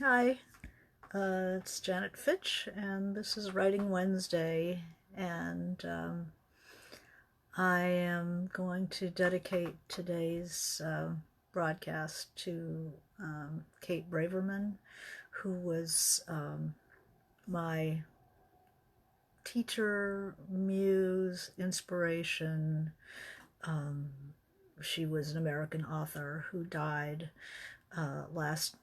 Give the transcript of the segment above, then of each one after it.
Hi, it's Janet Fitch, and this is Writing Wednesday, and I am going to dedicate today's broadcast to Kate Braverman, who was my teacher, muse, inspiration. Um, she was an American author who died last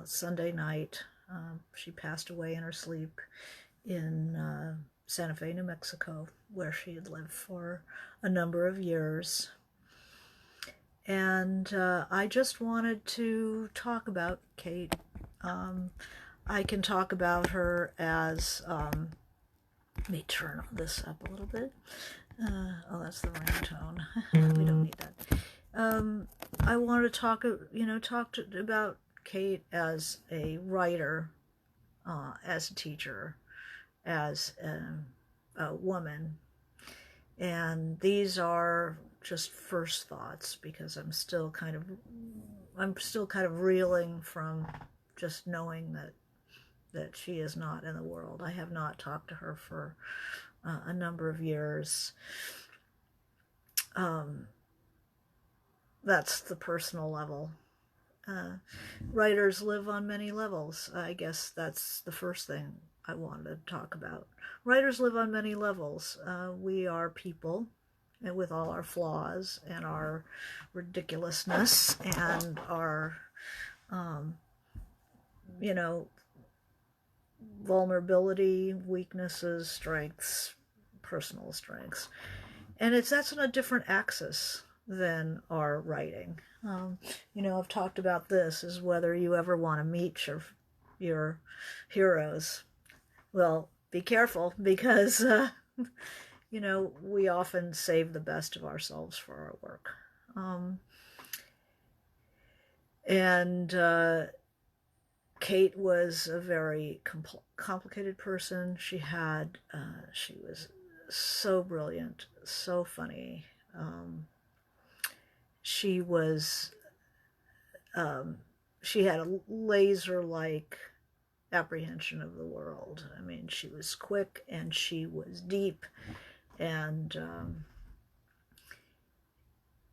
Sunday night. She passed away in her sleep in Santa Fe, New Mexico, where she had lived for a number of years. And I just wanted to talk about Kate. Um, I can talk about her as, let me turn this up a little bit. Oh, that's the ringtone. We don't need that. I want to talk, about Kate as a writer, as a teacher, as a woman. And these are just first thoughts because I'm still kind of reeling from just knowing that she is not in the world. I have not talked to her for a number of years. That's the personal level. Writers live on many levels. I guess that's the first thing I wanted to talk about. Writers live on many levels. We are people, and with all our flaws and our ridiculousness and our, um, you know, vulnerability, weaknesses, strengths, personal strengths. And that's on a different axis than our writing. I've talked about this is whether you ever want to meet your heroes. Well, be careful because we often save the best of ourselves for our work. And Kate was a very complicated person. She was so brilliant, so funny. She was, she had a laser-like apprehension of the world. I mean, she was quick and she was deep, and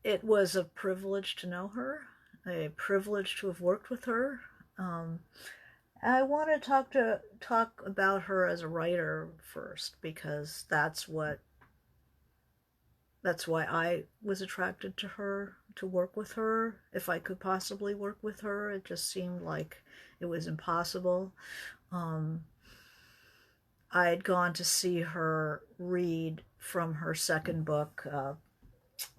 it was a privilege to know her, a privilege to have worked with her. I want to talk about her as a writer first because that's why I was attracted to her, to work with her. If I could possibly work with her, it just seemed like it was impossible. I had gone to see her read from her second book,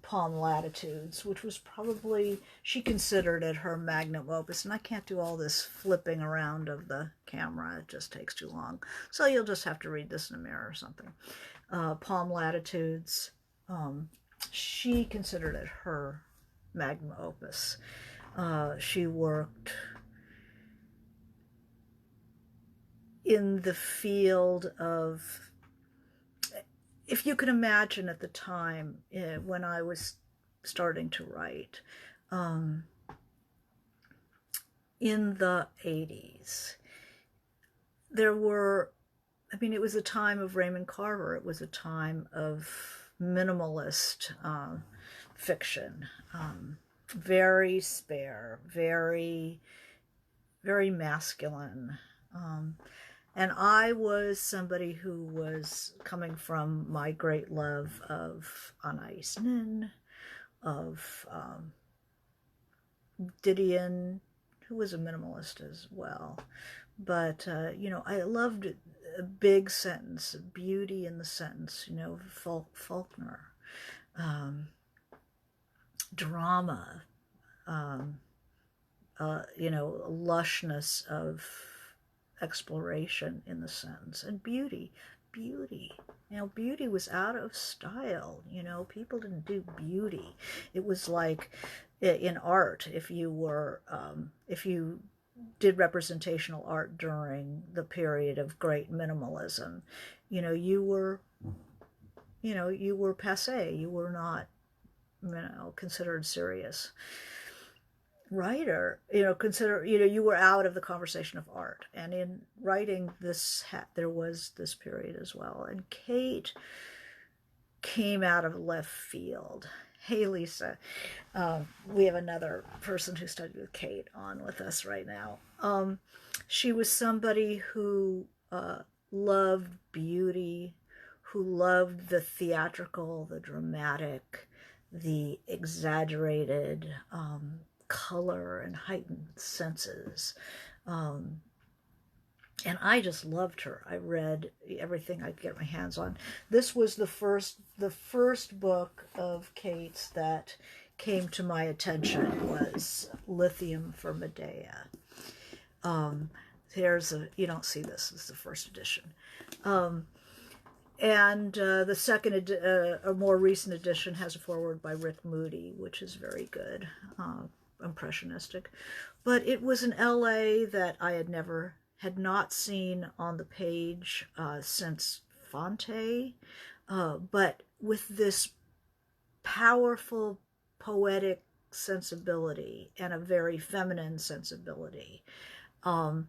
Palm Latitudes, which was probably, she considered it her magnum opus. And I can't do all this flipping around of the camera, it just takes too long. So you'll just have to read this in a mirror or something. Palm Latitudes, she considered it her magnum opus. She worked in the field of, if you can imagine at the time when I was starting to write, in the 80s, it was a time of Raymond Carver. It was a time of minimalist fiction, very spare, very, very masculine. And I was somebody who was coming from my great love of Anais Nin, of Didion, who was a minimalist as well. But, I loved a big sentence, beauty in the sentence, Faulkner, drama, lushness of exploration in the sentence, and beauty. Beauty was out of style. People didn't do beauty. It was like in art, if you did representational art during the period of great minimalism, you were passé. You were not, considered serious. writer, consider, you were out of the conversation of art. And in writing this, there was this period as well. And Kate came out of left field. Hey, Lisa. We have another person who studied with Kate on with us right now. She was somebody who loved beauty, who loved the theatrical, the dramatic, the exaggerated color and heightened senses. And I just loved her. I read everything I could get my hands on. This was the first book of Kate's that came to my attention was Lithium for Medea. You don't see this is the first edition. And the second, a more recent edition, has a foreword by Rick Moody, which is very good, impressionistic. But it was an LA that I had not seen on the page since Fonte, but with this powerful poetic sensibility and a very feminine sensibility. And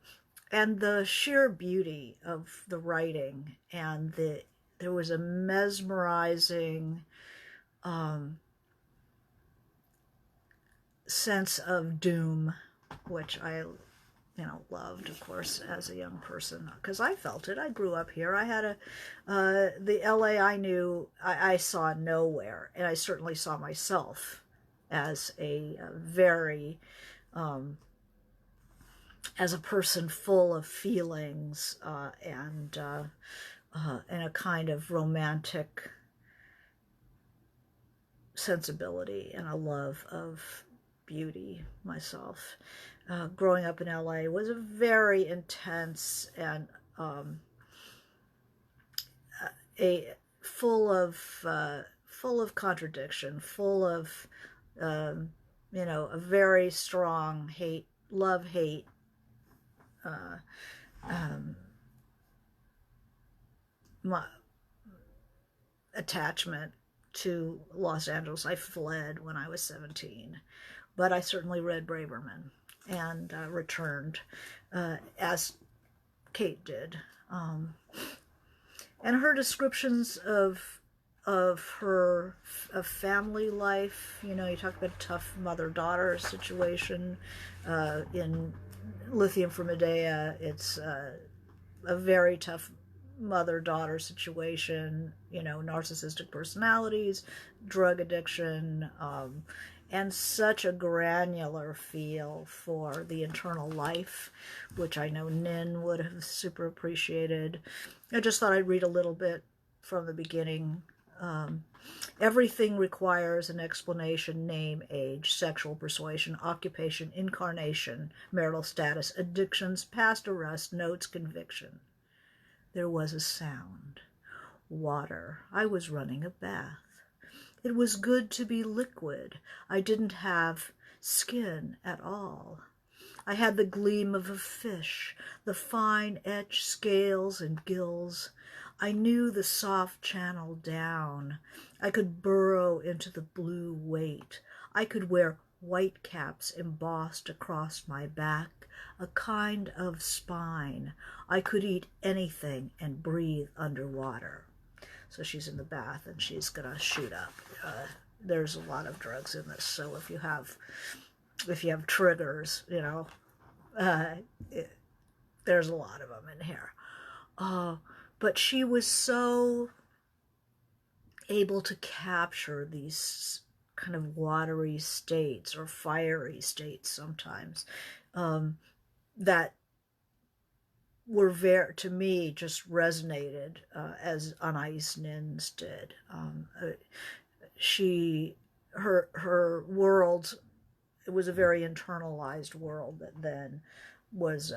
the sheer beauty of the writing, and there was a mesmerizing sense of doom, which I loved, of course, as a young person, because I felt it. I grew up here. I had the LA I knew, I saw nowhere, and I certainly saw myself as a very, as a person full of feelings and a kind of romantic sensibility and a love of beauty myself. Growing up in LA was a very intense and full of contradiction, full of a very strong love-hate attachment to Los Angeles. I fled when I was 17, but I certainly read Braverman and returned as Kate did. And her descriptions of her family life, you talk about a tough mother-daughter situation. In Lithium for Medea, it's a very tough mother-daughter situation, narcissistic personalities, drug addiction, and such a granular feel for the internal life, which I know Nin would have super appreciated. I just thought I'd read a little bit from the beginning. Everything requires an explanation: name, age, sexual persuasion, occupation, incarnation, marital status, addictions, past arrest, notes, conviction. There was a sound. Water. I was running a bath. It was good to be liquid. I didn't have skin at all. I had the gleam of a fish, the fine etched scales and gills. I knew the soft channel down. I could burrow into the blue weight. I could wear white caps embossed across my back, a kind of spine. I could eat anything and breathe underwater. So she's in the bath and she's gonna shoot up. There's a lot of drugs in this, so if you have triggers, there's a lot of them in here. But she was so able to capture these kind of watery states or fiery states sometimes that were very, to me, just resonated as Anais Nin's did. Her world, it was a very internalized world that then was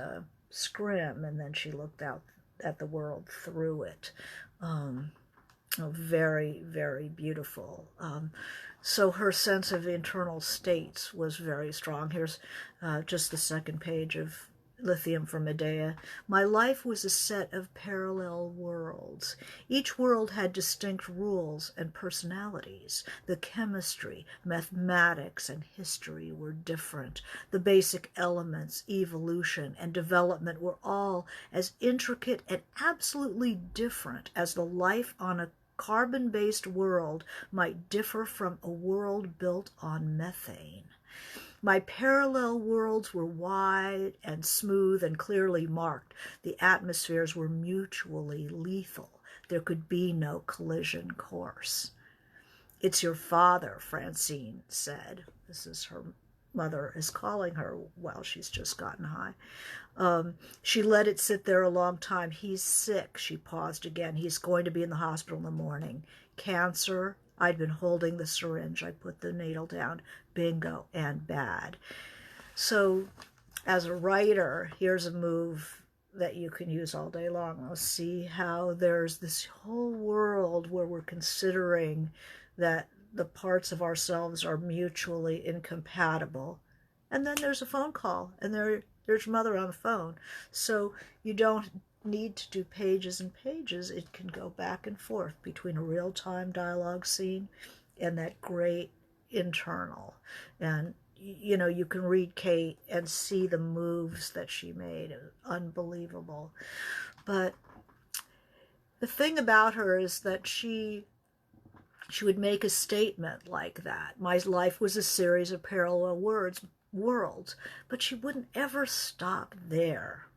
scrim, and then she looked out at the world through it. Very, very beautiful. So her sense of internal states was very strong. Here's just the second page of Lithium from Medea, my life was a set of parallel worlds. Each world had distinct rules and personalities. The chemistry, mathematics, and history were different. The basic elements, evolution, and development were all as intricate and absolutely different as the life on a carbon-based world might differ from a world built on methane. My parallel worlds were wide and smooth and clearly marked. The atmospheres were mutually lethal. There could be no collision course. It's your father, Francine said. This is her mother is calling her while she's just gotten high. She let it sit there a long time. He's sick. She paused again. He's going to be in the hospital in the morning. Cancer. I'd been holding the syringe. I put the needle down. Bingo, and bad. So as a writer, here's a move that you can use all day long. I'll see how there's this whole world where we're considering that the parts of ourselves are mutually incompatible. And then there's a phone call, and there's mother on the phone. So you don't need to do pages and pages. It can go back and forth between a real-time dialogue scene and that great internal. And you know, you can read Kate and see the moves that she made. Unbelievable. But the thing about her is that she would make a statement like that. My life was a series of parallel worlds, but she wouldn't ever stop there.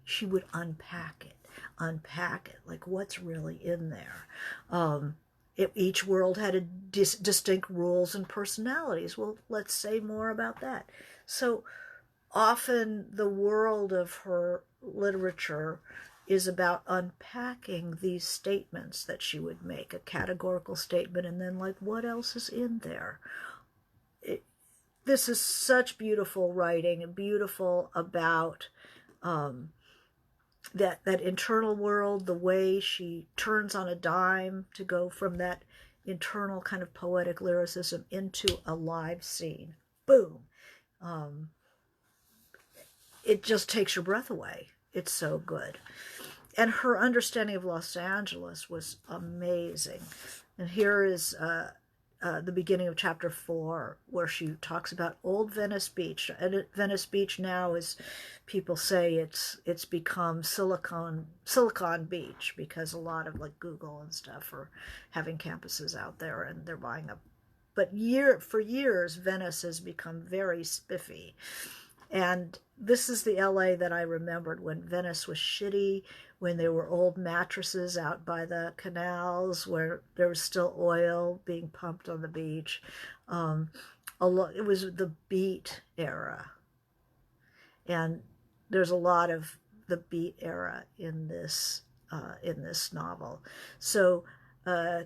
She would unpack it, like what's really in there. Each world had distinct rules and personalities. Well, let's say more about that. So often the world of her literature is about unpacking these statements that she would make, a categorical statement, and then like what else is in there. This is such beautiful writing, and beautiful about that internal world, the way she turns on a dime to go from that internal kind of poetic lyricism into a live scene. Boom. It just takes your breath away. It's so good. And her understanding of Los Angeles was amazing. And here is the beginning of chapter 4, where she talks about old Venice Beach. And Venice Beach now is, people say it's become Silicon Beach, because a lot of like Google and stuff are having campuses out there and they're buying up. But for years, Venice has become very spiffy. And this is the LA that I remembered when Venice was shitty, when there were old mattresses out by the canals where there was still oil being pumped on the beach. It was the beat era. And there's a lot of the beat era in this novel. So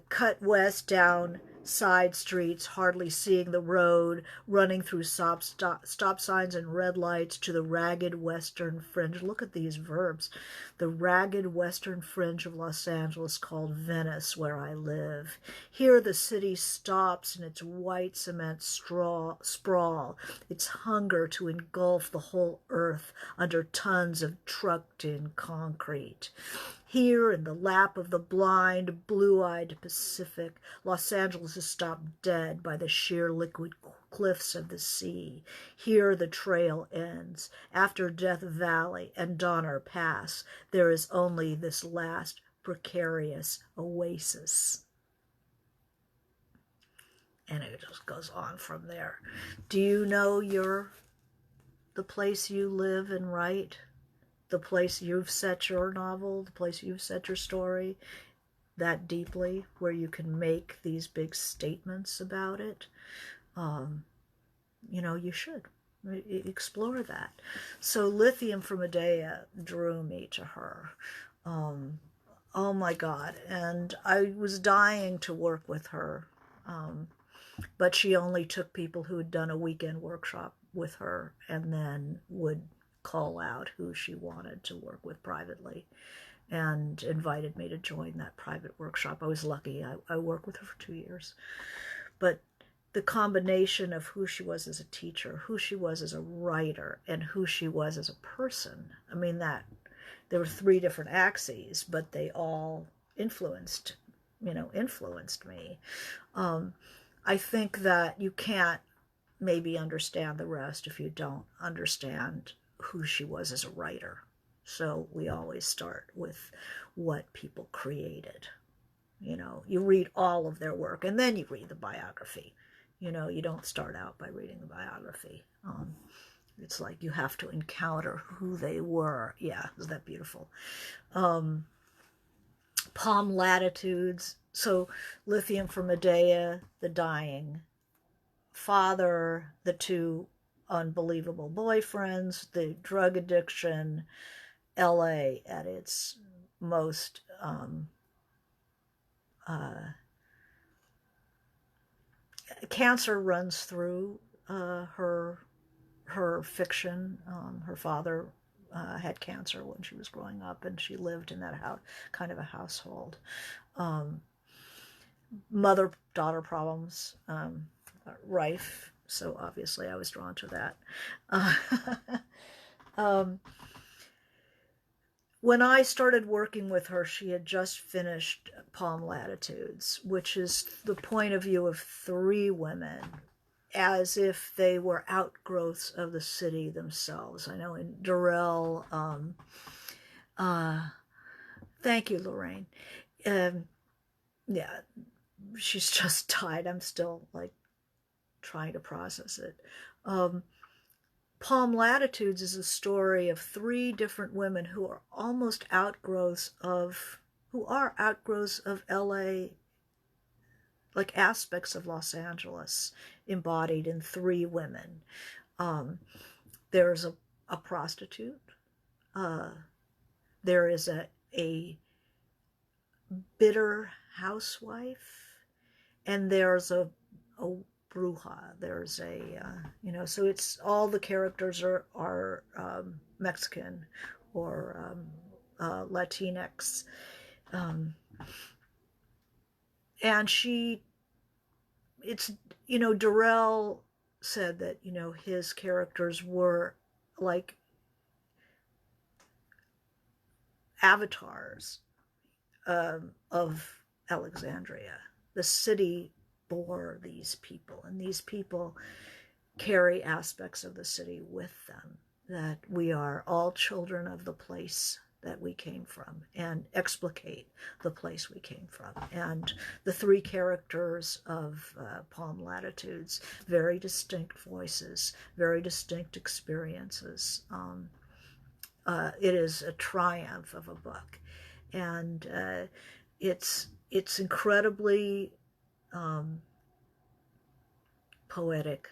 cut west down side streets, hardly seeing the road, running through stop signs and red lights to the ragged western fringe. Look at these verbs. The ragged western fringe of Los Angeles, called Venice, where I live. Here the city stops in its white cement sprawl, its hunger to engulf the whole earth under tons of trucked-in concrete. Here, in the lap of the blind, blue-eyed Pacific, Los Angeles is stopped dead by the sheer liquid cliffs of the sea. Here the trail ends. After Death Valley and Donner Pass, there is only this last precarious oasis. And it just goes on from there. Do you know the place you live and write? The place you've set your novel, the place you've set your story that deeply, where you can make these big statements about it? You should explore that. So Lithium from Medea drew me to her. Oh my God. And I was dying to work with her. But she only took people who had done a weekend workshop with her and then would call out who she wanted to work with privately, and invited me to join that private workshop. I was lucky. I worked with her for 2 years. But the combination of who she was as a teacher, who she was as a writer, and who she was as a person. I mean, that there were three different axes, but they all influenced me. I think that you can't maybe understand the rest if you don't understand who she was as a writer. So we always start with what people created. You read all of their work and then you read the biography. You don't start out by reading the biography. It's like you have to encounter who they were. Yeah, isn't that beautiful? Palm latitudes. So Lithium for Medea, the dying father, the two unbelievable boyfriends, the drug addiction, LA at its most cancer runs through her fiction. Her father had cancer when she was growing up, and she lived in that kind of a household. Mother-daughter problems rife, so obviously I was drawn to that. When I started working with her, she had just finished Palm Latitudes, which is the point of view of three women as if they were outgrowths of the city themselves. I know in Durrell, thank you, Lorraine. Yeah, she's just died. I'm still like trying to process it. Palm Latitudes is a story of three different women who are almost outgrowths of LA, like aspects of Los Angeles embodied in three women. There's a prostitute. There is a bitter housewife, and there's a bruja. There's so it's all the characters are Mexican or Latinx, and Durrell said that his characters were like avatars of Alexandria. The city bore these people, and these people carry aspects of the city with them, that we are all children of the place that we came from and explicate the place we came from. And the three characters of Palm Latitudes, very distinct voices, very distinct experiences. It is a triumph of a book, and it's incredibly poetic,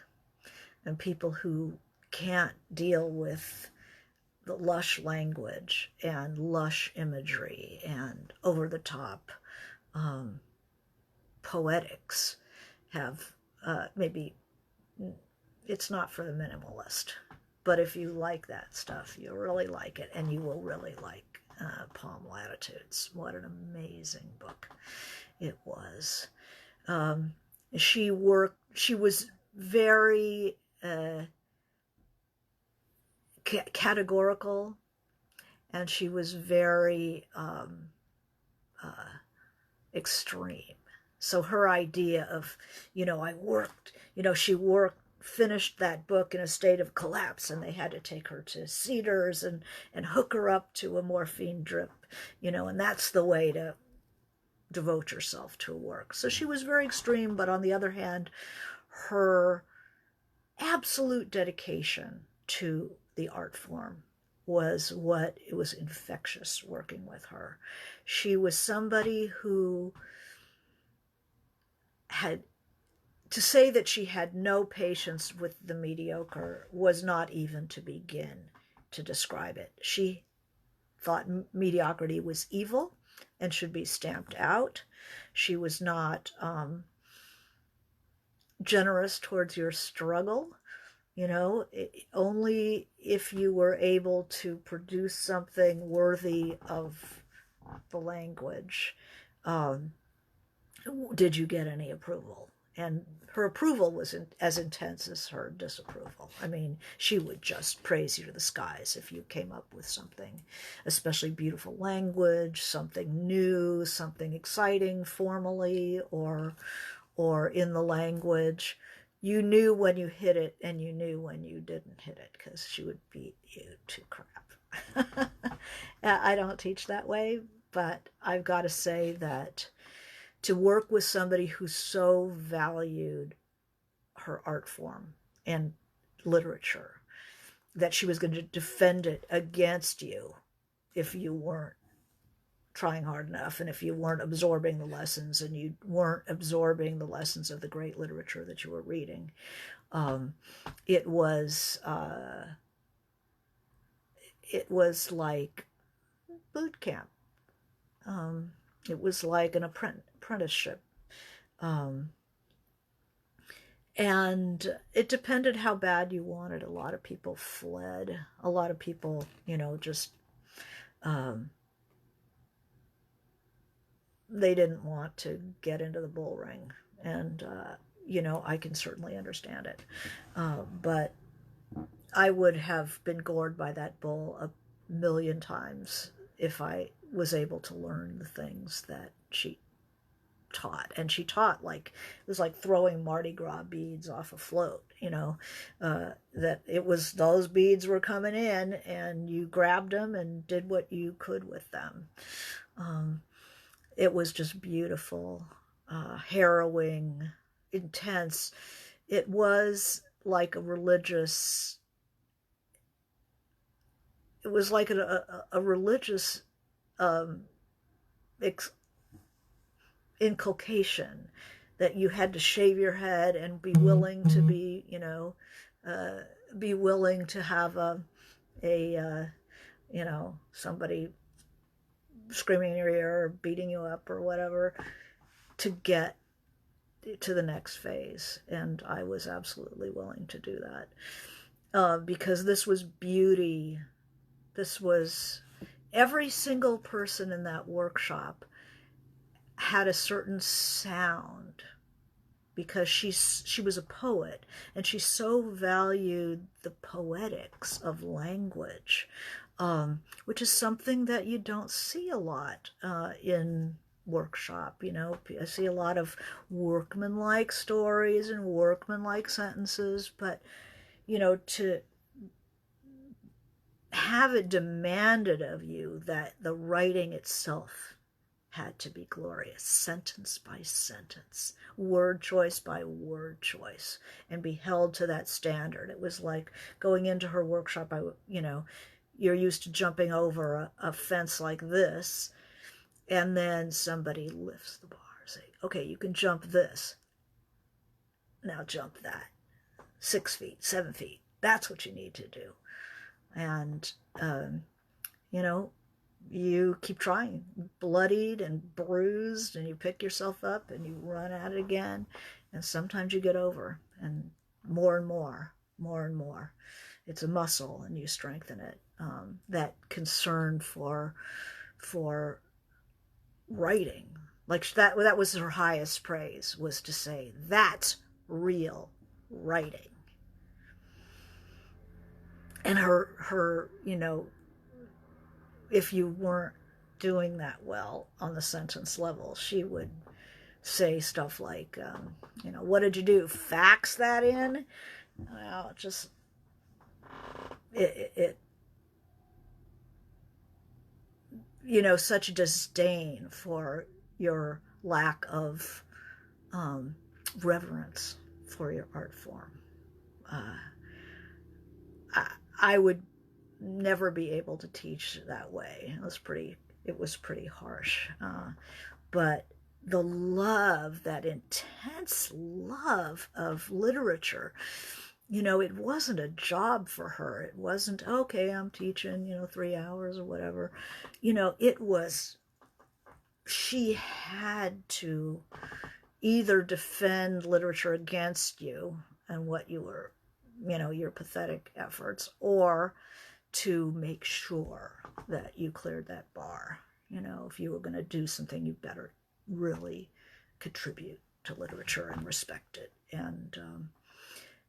and people who can't deal with the lush language and lush imagery and over-the-top poetics have maybe it's not for the minimalist, but if you like that stuff, you'll really like it, and you will really like Palm Latitudes. What an amazing book it was. She was very categorical, and she was very extreme. So her idea of, she finished that book in a state of collapse, and they had to take her to Cedars and hook her up to a morphine drip, and that's the way to devote yourself to work. So she was very extreme, but on the other hand, her absolute dedication to the art form was infectious working with her. She was somebody who had, to say that she had no patience with the mediocre was not even to begin to describe it. She thought mediocrity was evil and should be stamped out. She was not generous towards your struggle. Only if you were able to produce something worthy of the language did you get any approval. And her approval was as intense as her disapproval. I mean, she would just praise you to the skies if you came up with something, especially beautiful language, something new, something exciting formally or in the language. You knew when you hit it and you knew when you didn't hit it, because she would beat you to crap. I don't teach that way, but I've got to say that to work with somebody who so valued her art form and literature that she was going to defend it against you if you weren't trying hard enough, and if you weren't absorbing the lessons, and you weren't absorbing the lessons of the great literature that you were reading. It was like boot camp. It was like an apprenticeship. And it depended how bad you wanted. A lot of people fled. A lot of people, just they didn't want to get into the bull ring. And, I can certainly understand it. But I would have been gored by that bull a million times if I was able to learn the things that she taught. And she taught it was like throwing Mardi Gras beads off a float, that it was, those beads were coming in and you grabbed them and did what you could with them. It was just beautiful, harrowing, intense. It was like a religious, it was like a religious inculcation that you had to shave your head and be willing to be willing to have somebody screaming in your ear or beating you up or whatever to get to the next phase. And I was absolutely willing to do that, because this was beauty. This was, every single person in that workshop had a certain sound, because she was a poet, and she so valued the poetics of language, which is something that you don't see a lot in workshop. I see a lot of workmanlike stories and workmanlike sentences, but to have it demanded of you that the writing itself had to be glorious, sentence by sentence, word choice by word choice, and be held to that standard. It was like going into her workshop. You're used to jumping over a fence like this, and then somebody lifts the bar, say, okay, you can jump this, now jump that 6 feet, 7 feet. That's what you need to do. And you keep trying, bloodied and bruised, and you pick yourself up and you run at it again. And sometimes you get over, and more and more, more and more. It's a muscle, and you strengthen it. That concern for writing, like that was her highest praise, was to say, that's real writing. And her if you weren't doing that well on the sentence level, she would say stuff like, what did you do? Fax that in? Well, just it such disdain for your lack of reverence for your art form. I would never be able to teach that way. It was pretty harsh. But the love, that intense love of literature, it wasn't a job for her. It wasn't, okay, I'm teaching, 3 hours or whatever. It was, she had to either defend literature against you and what you were, your pathetic efforts, or to make sure that you cleared that bar. If you were going to do something, you better really contribute to literature and respect it. And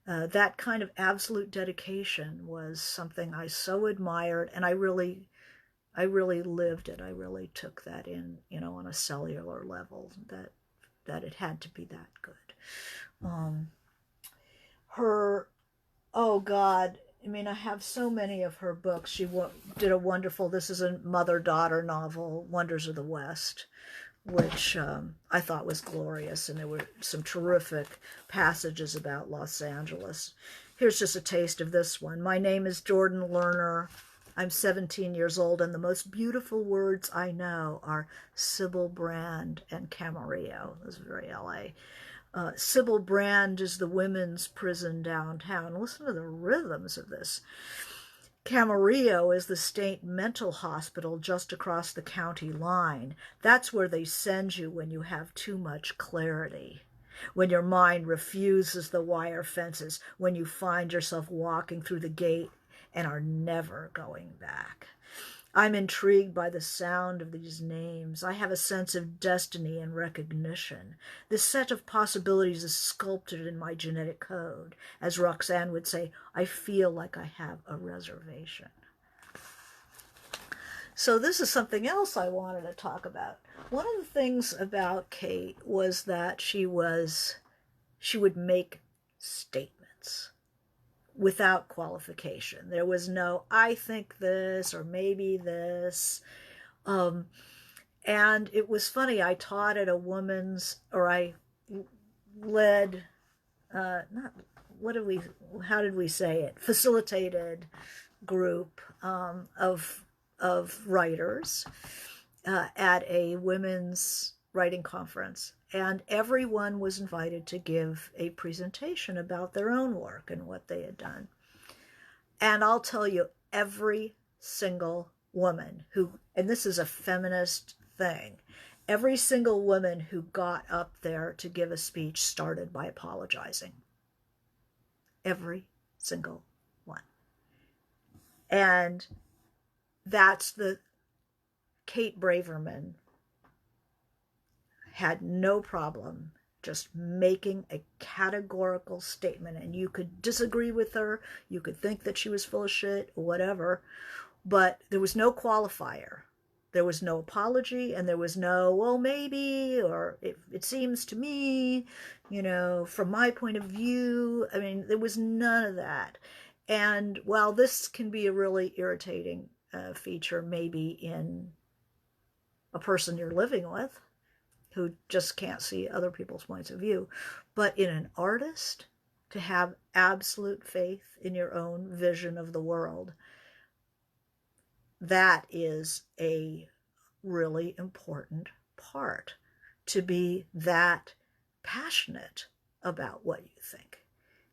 that kind of absolute dedication was something I so admired, and I really lived it. I really took that in, on a cellular level, that it had to be that good. Oh God, I mean, I have so many of her books. She did a wonderful, this is a mother-daughter novel, Wonders of the West, which I thought was glorious, and there were some terrific passages about Los Angeles. Here's just a taste of this one. My name is Jordan Lerner. I'm 17 years old, and the most beautiful words I know are Sybil Brand and Camarillo. This is very LA. Sybil Brand is the women's prison downtown. Listen to the rhythms of this. Camarillo is the state mental hospital just across the county line. That's where they send you when you have too much clarity, when your mind refuses the wire fences, when you find yourself walking through the gate and are never going back. I'm intrigued by the sound of these names. I have a sense of destiny and recognition. This set of possibilities is sculpted in my genetic code. As Roxanne would say, I feel like I have a reservation. So this is something else I wanted to talk about. One of the things about Kate was that she would make statements without qualification. There was no, I think this, or maybe this. And it was funny, I taught at a woman's, or I led, how did we say it? Facilitated group of writers at a women's writing conference. And everyone was invited to give a presentation about their own work and what they had done. And I'll tell you, every single woman who, and this is a feminist thing, every single woman who got up there to give a speech started by apologizing. Every single one. And that's the Kate Braverman had no problem just making a categorical statement, and you could disagree with her, you could think that she was full of shit or whatever, but there was no qualifier. There was no apology, and there was no, well, maybe, or it seems to me, from my point of view. I mean, there was none of that. And while this can be a really irritating feature maybe in a person you're living with, who just can't see other people's points of view, but in an artist, to have absolute faith in your own vision of the world, that is a really important part, to be that passionate about what you think,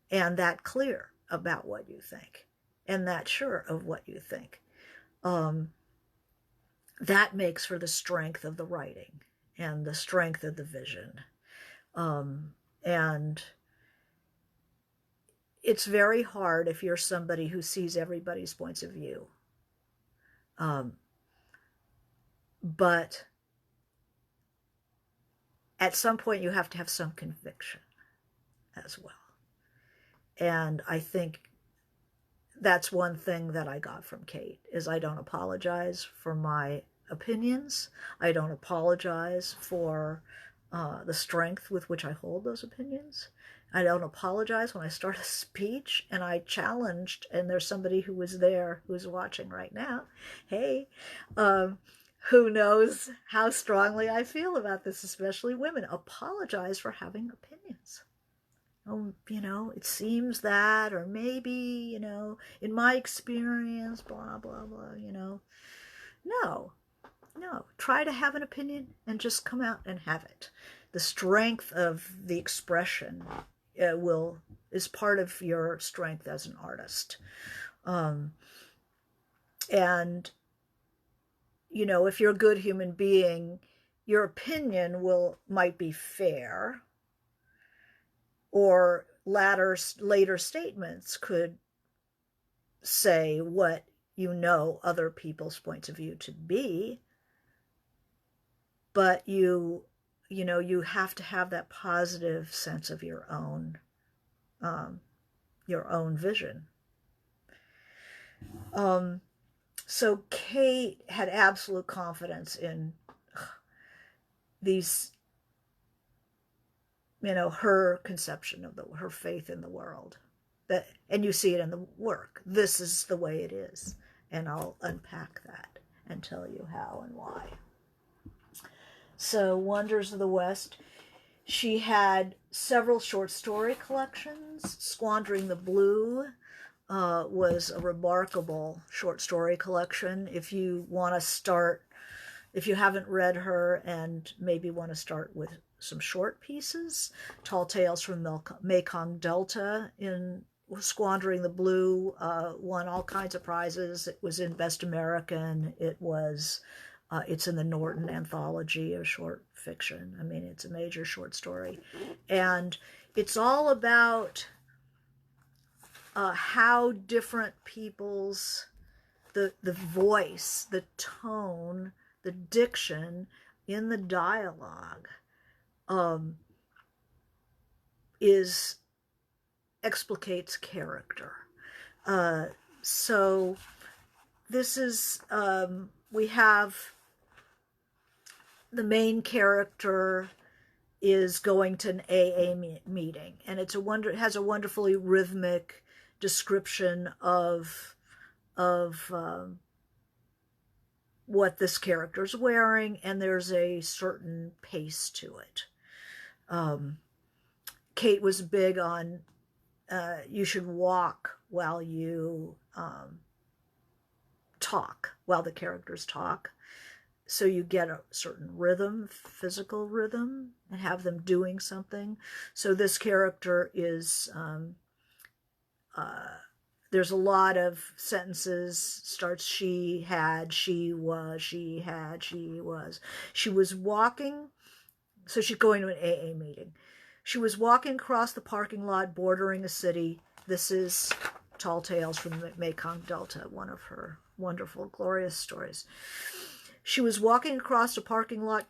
and that clear about what you think, and that sure of what you think. That makes for the strength of the writing and the strength of the vision. And it's very hard if you're somebody who sees everybody's points of view. But at some point you have to have some conviction as well. And I think that's one thing that I got from Kate, is I don't apologize for my opinions. I don't apologize for the strength with which I hold those opinions. I don't apologize when I start a speech and I challenged, and there's somebody who was there who's watching right now, hey, who knows how strongly I feel about this, especially women. Apologize for having opinions. Oh, it seems that, or maybe, in my experience, blah, blah, blah, No, try to have an opinion and just come out and have it. The strength of the expression is part of your strength as an artist. And, if you're a good human being, your opinion might be fair, or later statements could say what other people's points of view to be, but you you know, you have to have that positive sense of your own vision. So Kate had absolute confidence in these, you know, her conception of her faith in the world. That, and you see it in the work. This is the way it is. And I'll unpack that and tell you how and why. So, Wonders of the West, she had several short story collections. Squandering the Blue was a remarkable short story collection. If you want to start, if you haven't read her and maybe want to start with some short pieces, Tall Tales from Mekong Delta in Squandering the Blue won all kinds of prizes. It was in Best American. It was, it's in the Norton Anthology of Short Fiction. I mean, it's a major short story. And it's all about how different people's, the voice, the tone, the diction in the dialogue explicates character. So this is, we have the main character is going to an AA meeting, and it has a wonderfully rhythmic description of what this character is wearing, and there's a certain pace to it. Kate was big on you should walk while you talk, while the characters talk. So you get a certain rhythm, physical rhythm, and have them doing something. So this character is, there's a lot of sentences, starts she had, she was, she had, she was. She was walking, so she's going to an AA meeting. She was walking across the parking lot bordering a city. This is Tall Tales from the Mekong Delta, one of her wonderful, glorious stories. She was walking across a parking lot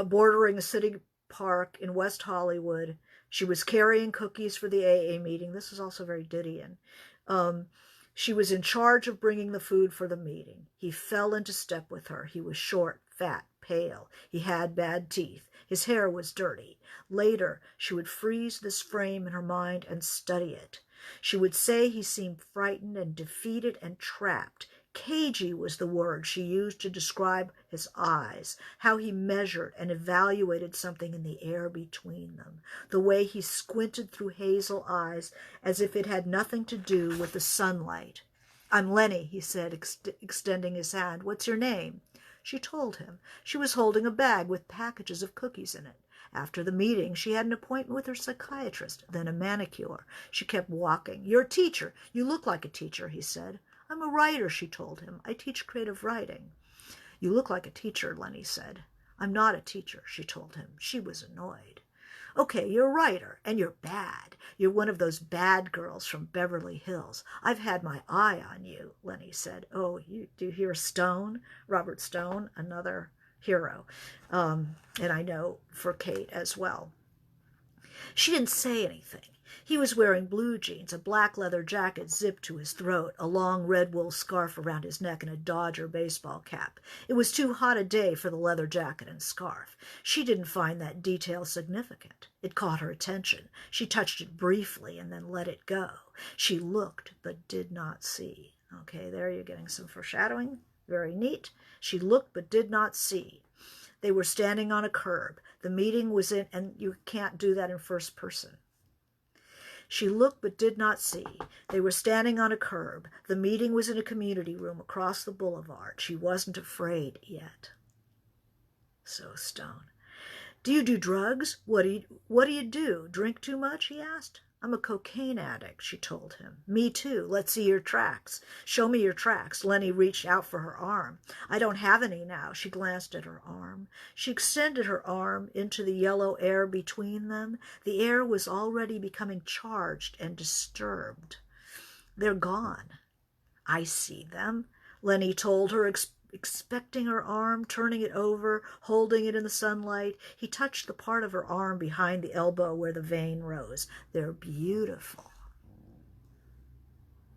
bordering a city park in West Hollywood. She was carrying cookies for the AA meeting. This is also very Didion. She was in charge of bringing the food for the meeting. He fell into step with her. He was short, fat, pale. He had bad teeth. His hair was dirty. Later, she would freeze this frame in her mind and study it. She would say he seemed frightened and defeated and trapped. Cagey was the word she used to describe his eyes, how he measured and evaluated something in the air between them, the way he squinted through hazel eyes as if it had nothing to do with the sunlight. "I'm Lenny," he said, extending his hand. "What's your name?" She told him. She was holding a bag with packages of cookies in it. After the meeting, she had an appointment with her psychiatrist, then a manicure. She kept walking. "You're a teacher. You look like a teacher," he said. "I'm a writer," she told him. "I teach creative writing." "You look like a teacher," Lenny said. "I'm not a teacher," she told him. She was annoyed. "Okay, you're a writer, and you're bad. You're one of those bad girls from Beverly Hills. I've had my eye on you," Lenny said. Oh, do you hear Stone? Robert Stone, another hero. And I know for Kate as well. She didn't say anything. He was wearing blue jeans, a black leather jacket zipped to his throat, a long red wool scarf around his neck, and a Dodger baseball cap. It was too hot a day for the leather jacket and scarf. She didn't find that detail significant. It caught her attention. She touched it briefly and then let it go. She looked but did not see. Okay, there you're getting some foreshadowing. Very neat. She looked but did not see. They were standing on a curb. The meeting was in, and you can't do that in first person. She looked but did not see. They were standing on a curb. The meeting was in a community room across the boulevard. She wasn't afraid yet. So Stone. "Do you do drugs? What do you do? Drink too much?" he asked. "I'm a cocaine addict," she told him. "Me too. Let's see your tracks." "Show me your tracks." Lenny reached out for her arm. "I don't have any now." She glanced at her arm. She extended her arm into the yellow air between them. The air was already becoming charged and disturbed. "They're gone." "I see them," Lenny told her, expecting her arm, turning it over, holding it in the sunlight. He touched the part of her arm behind the elbow where the vein rose. They're beautiful.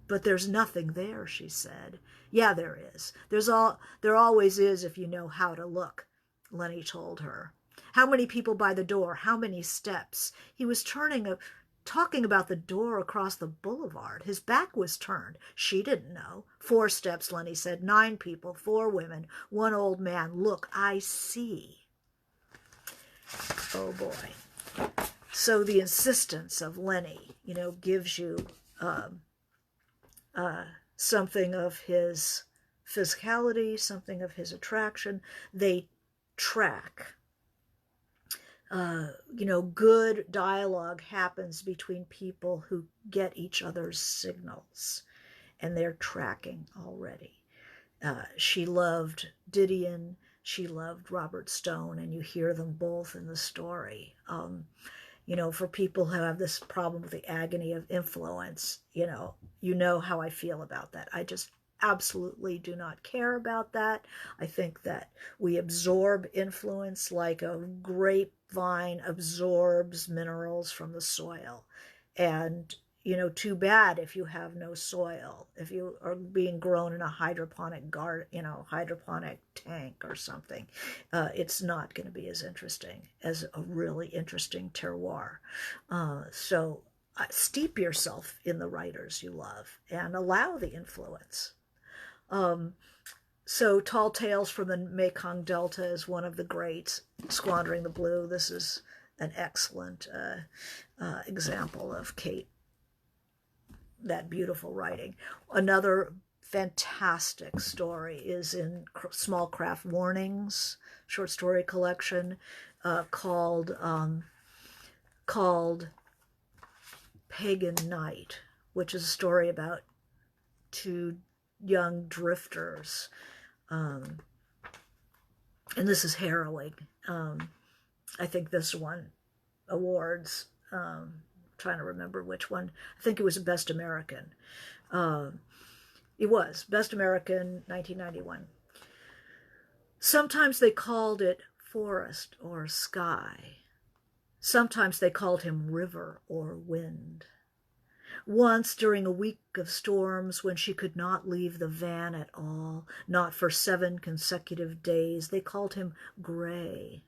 But there's nothing there, she said. Yeah, there is. There always is if you know how to look, Lenny told her. How many people by the door? How many steps? He was talking about the door across the boulevard. His back was turned. She didn't know. 4 steps, Lenny said. 9 people, 4 women, 1 old man. Look, I see. Oh, boy. So the insistence of Lenny, gives you something of his physicality, something of his attraction. They track. Good dialogue happens between people who get each other's signals, and they're tracking already. She loved Didion, she loved Robert Stone, and you hear them both in the story. For people who have this problem with the agony of influence, you know how I feel about that. I just absolutely do not care about that. I think that we absorb influence like a grapevine absorbs minerals from the soil. And, too bad if you have no soil, if you are being grown in a hydroponic garden, hydroponic tank or something, it's not going to be as interesting as a really interesting terroir. So steep yourself in the writers you love and allow the influence. So Tall Tales from the Mekong Delta is one of the greats. Squandering the Blue, this is an excellent example of Kate, that beautiful writing. Another fantastic story is in Small Craft Warnings, short story collection, called Pagan Night, which is a story about 2 young drifters. And this is harrowing. I think this one awards, trying to remember which one. I think it was Best American. It was Best American, 1991. Sometimes they called it forest or sky. Sometimes they called him river or wind. Once, during a week of storms, when she could not leave the van at all, not for 7 consecutive days, they called him Gray.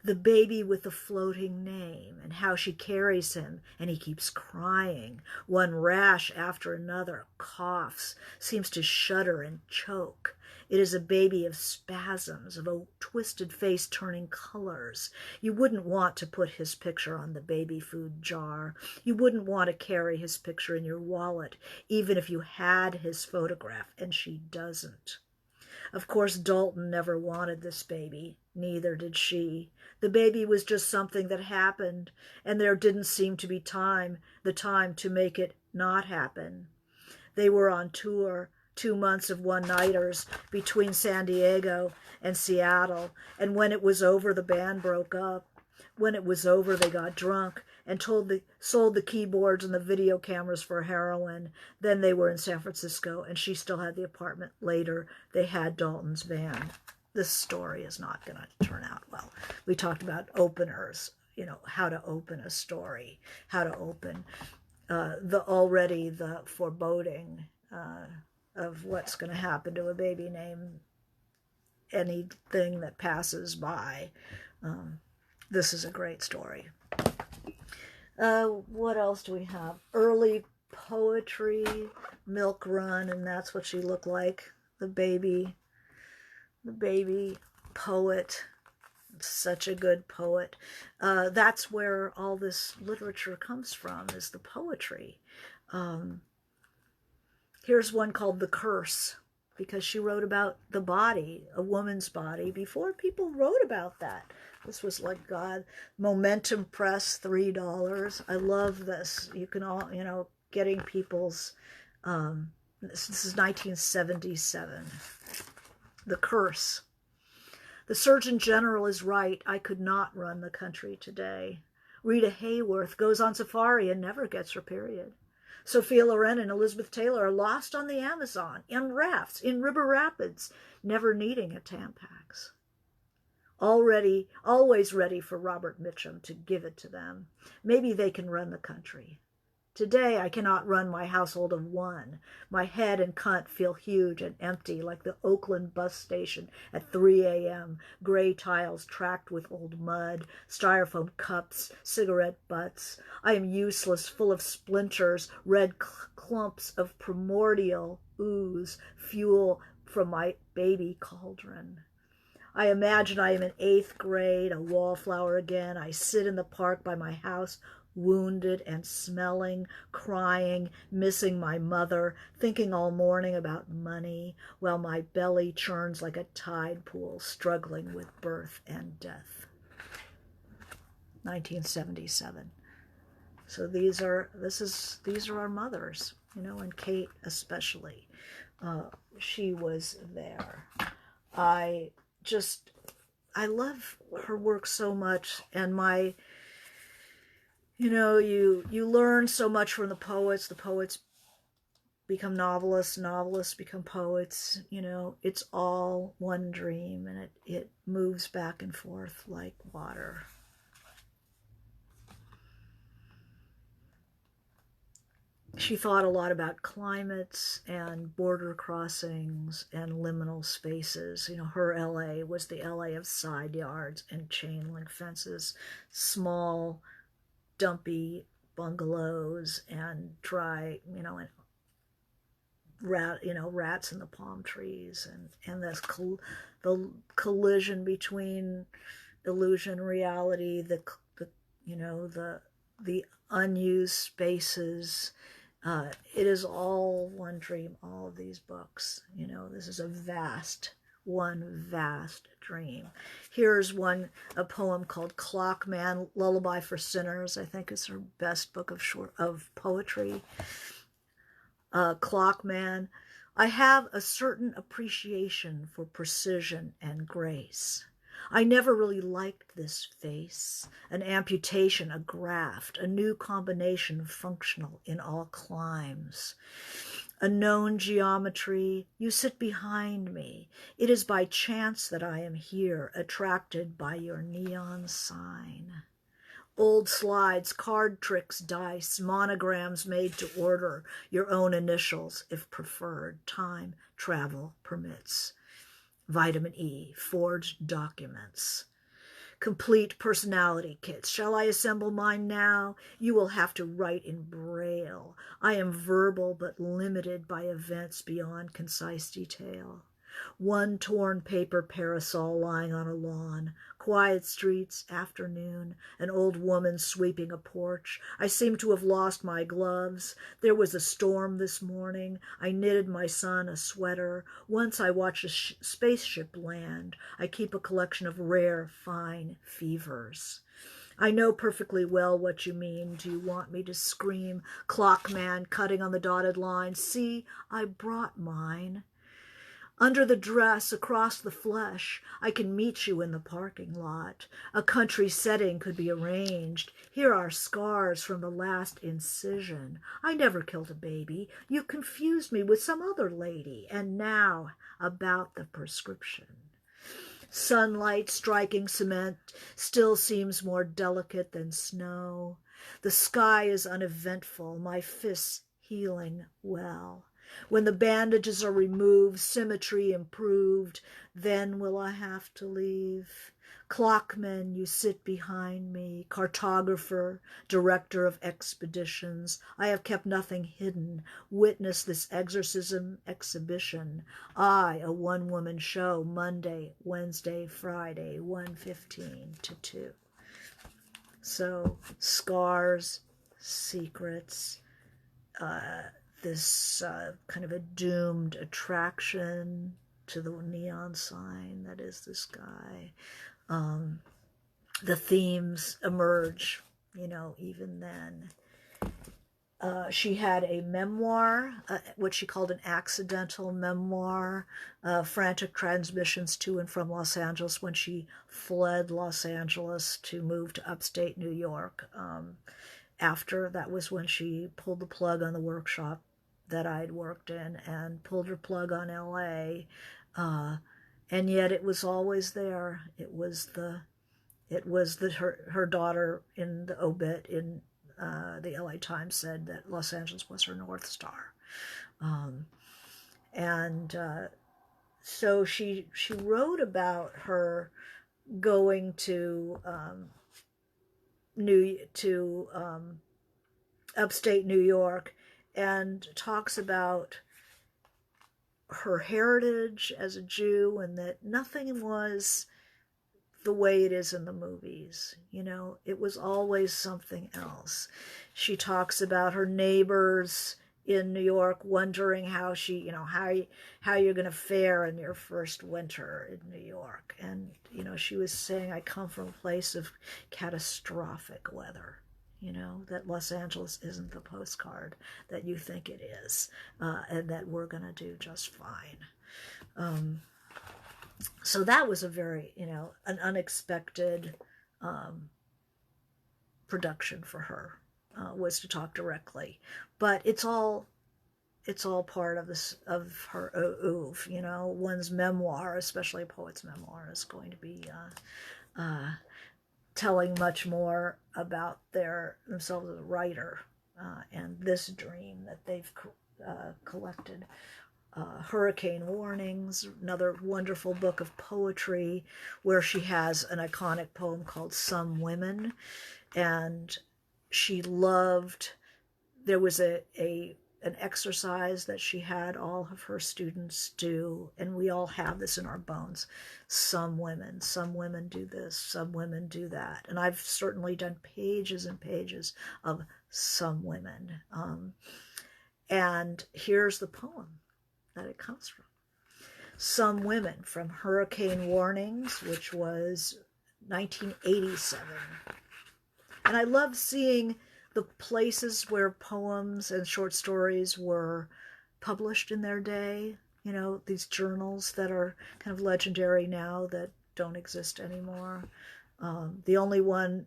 The baby with the floating name, and how she carries him, and he keeps crying. One rash after another, coughs, seems to shudder and choke. It is a baby of spasms, of a twisted face turning colors. You wouldn't want to put his picture on the baby food jar. You wouldn't want to carry his picture in your wallet, even if you had his photograph, and she doesn't. Of course, Dalton never wanted this baby. Neither did she. The baby was just something that happened, and there didn't seem to be the time to make it not happen. They were on tour, 2 months of one-nighters between San Diego and Seattle, and when it was over, the band broke up. When it was over, they got drunk and sold the keyboards and the video cameras for heroin. Then they were in San Francisco, and she still had the apartment. Later, they had Dalton's van. This story is not going to turn out well. We talked about openers, how to open a story, how to open the foreboding of what's going to happen to a baby named anything that passes by. This is a great story. What else do we have? Early poetry, Milk Run, and that's what she looked like. The baby poet. Such a good poet. That's where all this literature comes from, is the poetry. Here's one called The Curse, because she wrote about the body, a woman's body, before people wrote about that. This was like, God, Momentum Press, $3. I love this. You can all, getting people's, this is 1977. The Curse. The Surgeon General is right. I could not run the country today. Rita Hayworth goes on safari and never gets her period. Sophia Loren and Elizabeth Taylor are lost on the Amazon, in rafts, in river rapids, never needing a Tampax. Always ready for Robert Mitchum to give it to them. Maybe they can run the country. Today I cannot run my household of one. My head and cunt feel huge and empty like the Oakland bus station at 3 a.m. Gray tiles tracked with old mud, styrofoam cups, cigarette butts. I am useless, full of splinters, red clumps of primordial ooze, fuel from my baby cauldron. I imagine I am in 8th grade, a wallflower again. I sit in the park by my house, wounded and smelling, crying, missing my mother, thinking all morning about money, while my belly churns like a tide pool, struggling with birth and death. 1977. So these are our mothers, and Kate especially. She was there. I love her work so much, and you learn so much from the poets become novelists become poets, it's all one dream, and it moves back and forth like water. She thought a lot about climates and border crossings and liminal spaces. Her LA was the LA of side yards and chain link fences, small, dumpy bungalows and dry, and rats in the palm trees, and the collision between illusion and reality, the unused spaces. It is all one dream, all of these books. This is one vast dream. Here's a poem called Clockman, Lullaby for Sinners. I think it's her best book of poetry. Clockman. I have a certain appreciation for precision and grace. I never really liked this face, an amputation, a graft, a new combination functional in all climes. A known geometry, you sit behind me. It is by chance that I am here, attracted by your neon sign. Old slides, card tricks, dice, monograms made to order, your own initials, if preferred, time, travel permits. Vitamin E, forged documents. Complete personality kits. Shall I assemble mine now? You will have to write in Braille. I am verbal but limited by events beyond concise detail. One torn paper parasol lying on a lawn. Quiet streets, afternoon, an old woman sweeping a porch. I seem to have lost my gloves. There was a storm this morning. I knitted my son a sweater. Once I watched a spaceship land. I keep a collection of rare, fine fevers. I know perfectly well what you mean. Do you want me to scream? Clockman, cutting on the dotted line. See, I brought mine. Under the dress, across the flesh, I can meet you in the parking lot. A country setting could be arranged. Here are scars from the last incision. I never killed a baby. You confused me with some other lady. And now, about the prescription. Sunlight striking cement still seems more delicate than snow. The sky is uneventful, my fists healing well. When the bandages are removed, symmetry improved, then will I have to leave? Clockman, you sit behind me, cartographer, director of expeditions. I have kept nothing hidden. Witness this exorcism exhibition. I, a one-woman show, Monday, Wednesday, Friday, 1:15 to 2. So, scars, secrets, this kind of a doomed attraction to the neon sign that is this guy. The themes emerge, even then. She had a memoir, what she called an accidental memoir, frantic transmissions to and from Los Angeles when she fled Los Angeles to move to upstate New York. after that was when she pulled the plug on the workshop that I'd worked in and pulled her plug on LA. And yet it was always there. It was her daughter in the obit in the LA Times said that Los Angeles was her North Star. So she wrote about her going to upstate New York, and talks about her heritage as a Jew, and that nothing was the way it is in the movies. It was always something else. She talks about her neighbors in New York wondering how you're going to fare in your first winter in New York. And, she was saying, I come from a place of catastrophic weather, that Los Angeles isn't the postcard that you think it is, and that we're going to do just fine. So that was a very, an unexpected production for her, was to talk directly. But it's all part of her oeuvre. One's memoir, especially a poet's memoir, is going to be telling much more about themselves as a writer, and this dream that they've collected. Hurricane Warnings, another wonderful book of poetry where she has an iconic poem called Some Women. And she loved, there was an exercise that she had all of her students do, and we all have this in our bones. Some women do this, some women do that. And I've certainly done pages and pages of Some Women. And here's the poem that it comes from. Some Women, from Hurricane Warnings, which was 1987. And I love seeing the places where poems and short stories were published in their day. These journals that are kind of legendary now that don't exist anymore. The only one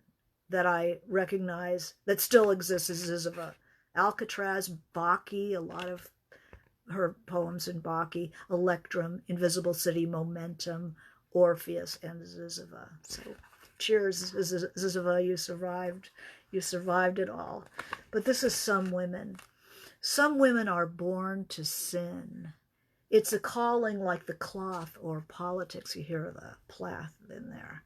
that I recognize that still exists is Ziziva. Alcatraz, Baki, a lot of her poems in Baki, Electrum, Invisible City, Momentum, Orpheus, and Ziziva. So cheers, Ziziva, you survived. You survived it all. But this is Some Women. Some women are born to sin. It's a calling like the cloth or politics. You hear the plath in there.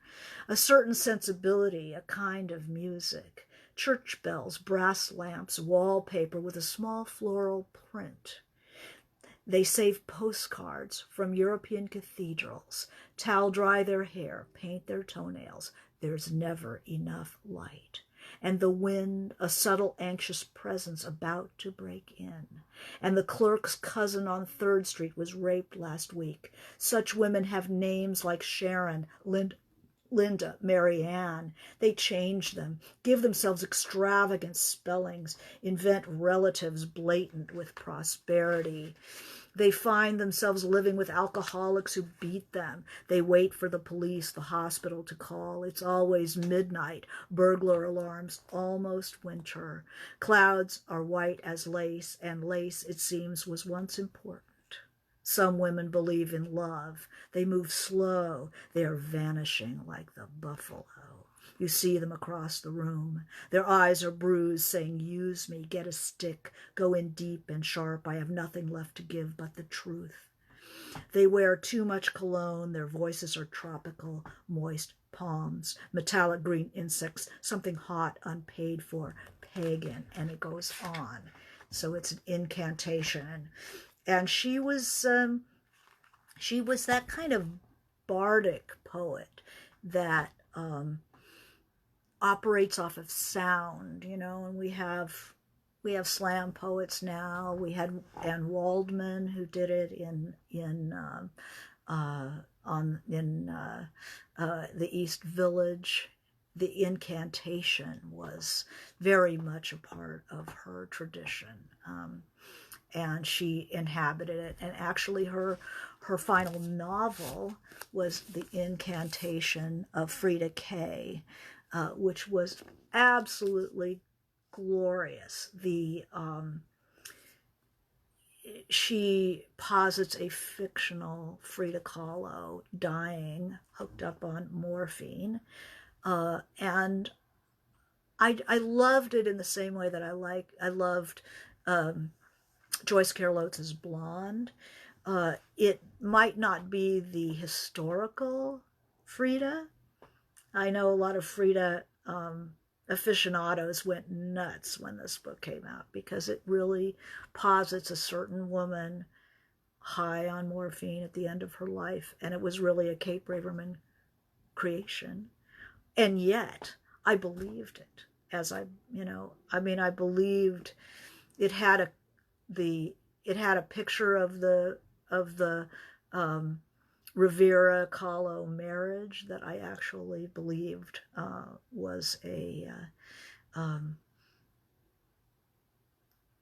A certain sensibility, a kind of music. Church bells, brass lamps, wallpaper with a small floral print. They save postcards from European cathedrals, towel dry their hair, paint their toenails. There's never enough light. And the wind, a subtle, anxious presence about to break in. And the clerk's cousin on 3rd Street was raped last week. Such women have names like Sharon, Linda, Marianne. They change them, give themselves extravagant spellings, invent relatives blatant with prosperity. They find themselves living with alcoholics who beat them. They wait for the police, the hospital to call. It's always midnight, burglar alarms, almost winter. Clouds are white as lace, and lace, it seems, was once important. Some women believe in love. They move slow. They are vanishing like the buffalo. You see them across the room. Their eyes are bruised, saying, use me, get a stick, go in deep and sharp. I have nothing left to give but the truth. They wear too much cologne. Their voices are tropical, moist palms, metallic green insects, something hot, unpaid for, pagan, and it goes on. So it's an incantation. And she was that kind of bardic poet that operates off of sound, and we have slam poets now. We had Anne Waldman, who did it in the East Village. The incantation was very much a part of her tradition, and she inhabited it. And actually, her final novel was The Incantation of Frida Kay, which was absolutely glorious. She posits a fictional Frida Kahlo dying, hooked up on morphine, and I loved it in the same way that I loved Joyce Carol Oates' Blonde. It might not be the historical Frida. I know a lot of Frida aficionados went nuts when this book came out because it really posits a certain woman high on morphine at the end of her life, and it was really a Kate Braverman creation. And yet I believed it, as I believed it had a picture of the Rivera Kahlo marriage that I actually believed was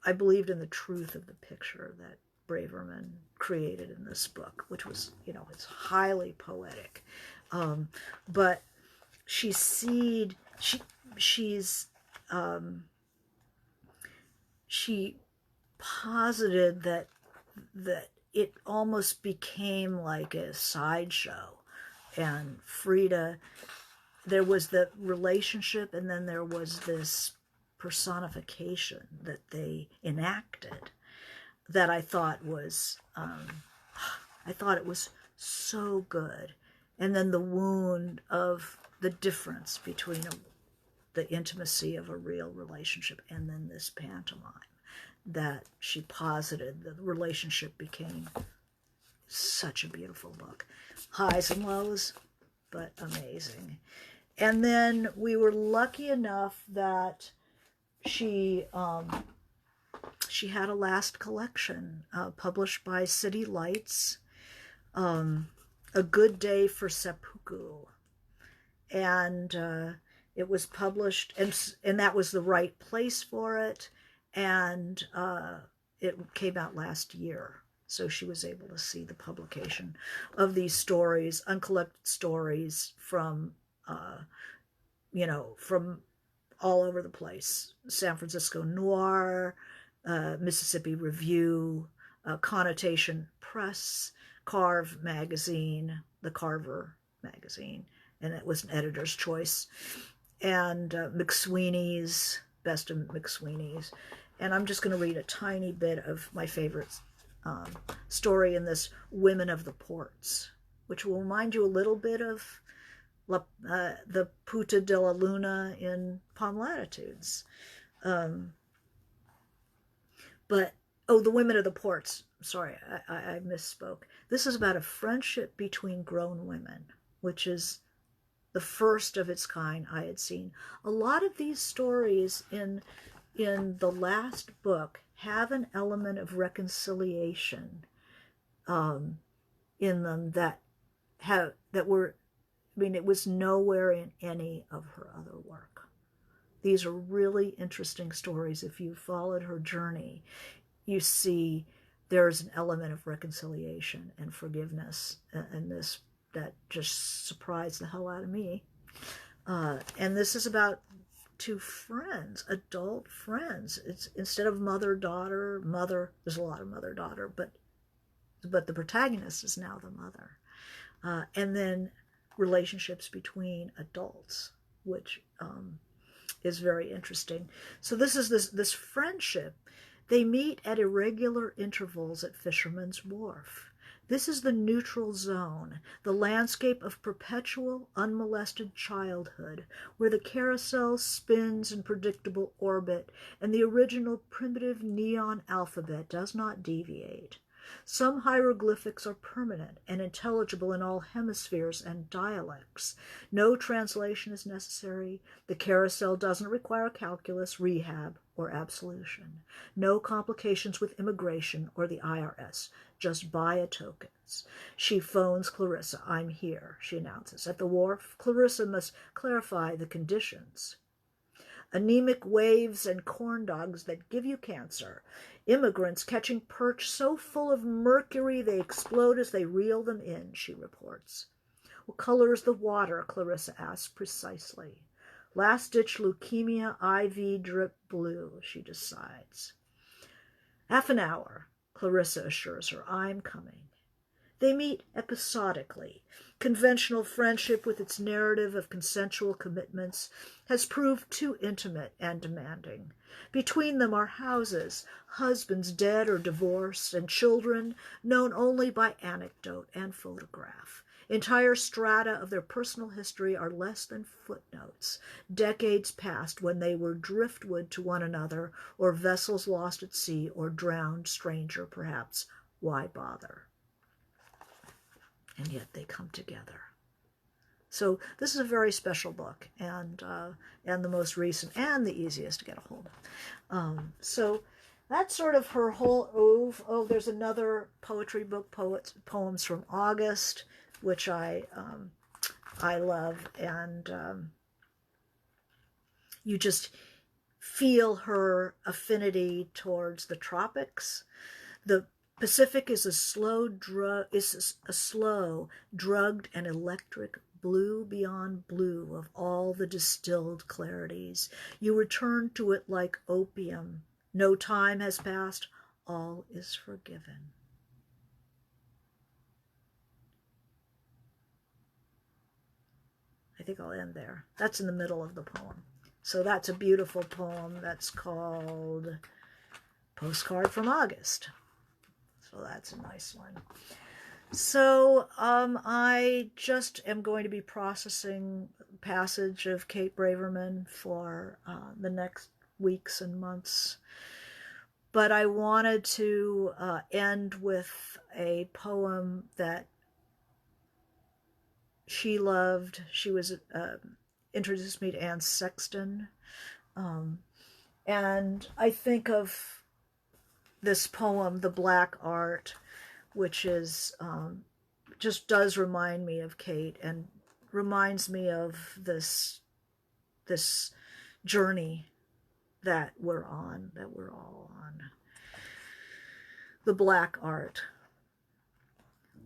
I believed in the truth of the picture that Braverman created in this book, which was, it's highly poetic. But she posited that it almost became like a sideshow, and Frida, there was the relationship, and then there was this personification that they enacted that I thought was it was so good. And then the wound of the difference between the intimacy of a real relationship and then this pantomime that she posited, the relationship became such a beautiful book. Highs and lows, but amazing. And then we were lucky enough that she had a last collection published by City Lights, A Good Day for Seppuku. And it was published, and that was the right place for it. And it came out last year. So she was able to see the publication of these stories, uncollected stories from, from all over the place. San Francisco Noir, Mississippi Review, Connotation Press, Carve Magazine, the Carver Magazine, and it was an editor's choice, and McSweeney's, Best of McSweeney's. And I'm just going to read a tiny bit of my favorite story in this, Women of the Ports, which will remind you a little bit of the Puta de la Luna in Palm Latitudes. The Women of the Ports. Sorry, I misspoke. This is about a friendship between grown women, which is the first of its kind I had seen. A lot of these stories in the last book have an element of reconciliation in them that were, it was nowhere in any of her other work. These are really interesting stories. If you followed her journey, you see there's an element of reconciliation and forgiveness in this that just surprised the hell out of me. And this is about two friends, adult friends. It's instead of mother-daughter, there's a lot of mother-daughter, but the protagonist is now the mother. And then relationships between adults, which is very interesting. So this is this friendship. They meet at irregular intervals at Fisherman's Wharf. This is the neutral zone, the landscape of perpetual, unmolested childhood, where the carousel spins in predictable orbit and the original primitive neon alphabet does not deviate. Some hieroglyphics are permanent and intelligible in all hemispheres and dialects. No translation is necessary. The carousel doesn't require calculus, rehab, or absolution. No complications with immigration or the IRS. Just buy a tokens. She phones Clarissa. I'm here, she announces. At the wharf, Clarissa must clarify the conditions. Anemic waves and corn dogs that give you cancer. Immigrants catching perch so full of mercury they explode as they reel them in, she reports. What color is the water? Clarissa asks precisely. Last-ditch leukemia, IV drip blue, she decides. Half an hour, Clarissa assures her, I'm coming. They meet episodically. Conventional friendship with its narrative of consensual commitments has proved too intimate and demanding. Between them are houses, husbands dead or divorced, and children known only by anecdote and photograph. Entire strata of their personal history are less than footnotes, decades past when they were driftwood to one another, or vessels lost at sea, or drowned stranger perhaps. Why bother? And yet they come together. So this is a very special book, and the most recent and the easiest to get a hold of. So that's sort of her whole oeuvre. Oh, there's another poetry book, Poems from August, which I love, and you just feel her affinity towards the tropics. The Pacific is a slow, drugged and electric blue beyond blue of all the distilled clarities. You return to it like opium. No time has passed. All is forgiven. I think I'll end there. That's in the middle of the poem. So that's a beautiful poem that's called Postcard from August. So that's a nice one. So I just am going to be processing passage of Kate Braverman for the next weeks and months. But I wanted to end with a poem that she loved. She was introduced me to Anne Sexton. And I think of this poem, The Black Art, which is just does remind me of Kate and reminds me of this journey that we're on, that we're all on. The Black Art.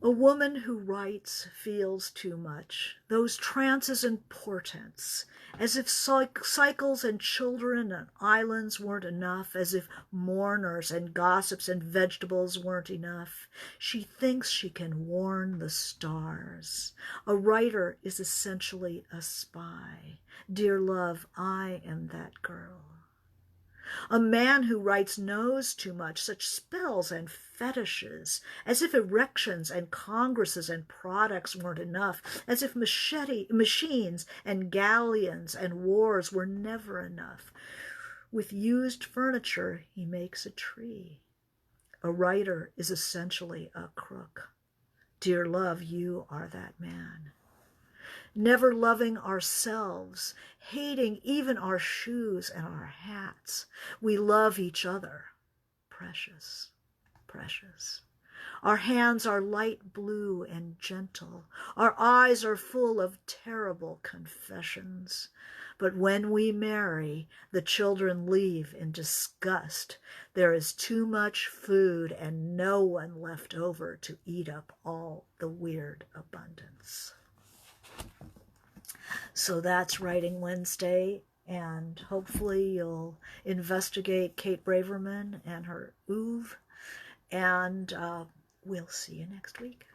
A woman who writes feels too much, those trances and portents, as if cycles and children and islands weren't enough, as if mourners and gossips and vegetables weren't enough. She thinks she can warn the stars. A writer is essentially a spy. Dear love, I am that girl. A man who writes knows too much, such spells and fetishes, as if erections and congresses and products weren't enough, as if machines and galleons and wars were never enough. With used furniture, he makes a tree. A writer is essentially a crook. Dear love, you are that man. Never loving ourselves, hating even our shoes and our hats. We love each other. Precious, precious. Our hands are light blue and gentle. Our eyes are full of terrible confessions. But when we marry, the children leave in disgust. There is too much food and no one left over to eat up all the weird abundance. So that's Writing Wednesday, and hopefully you'll investigate Kate Braverman and her oeuvre, and we'll see you next week.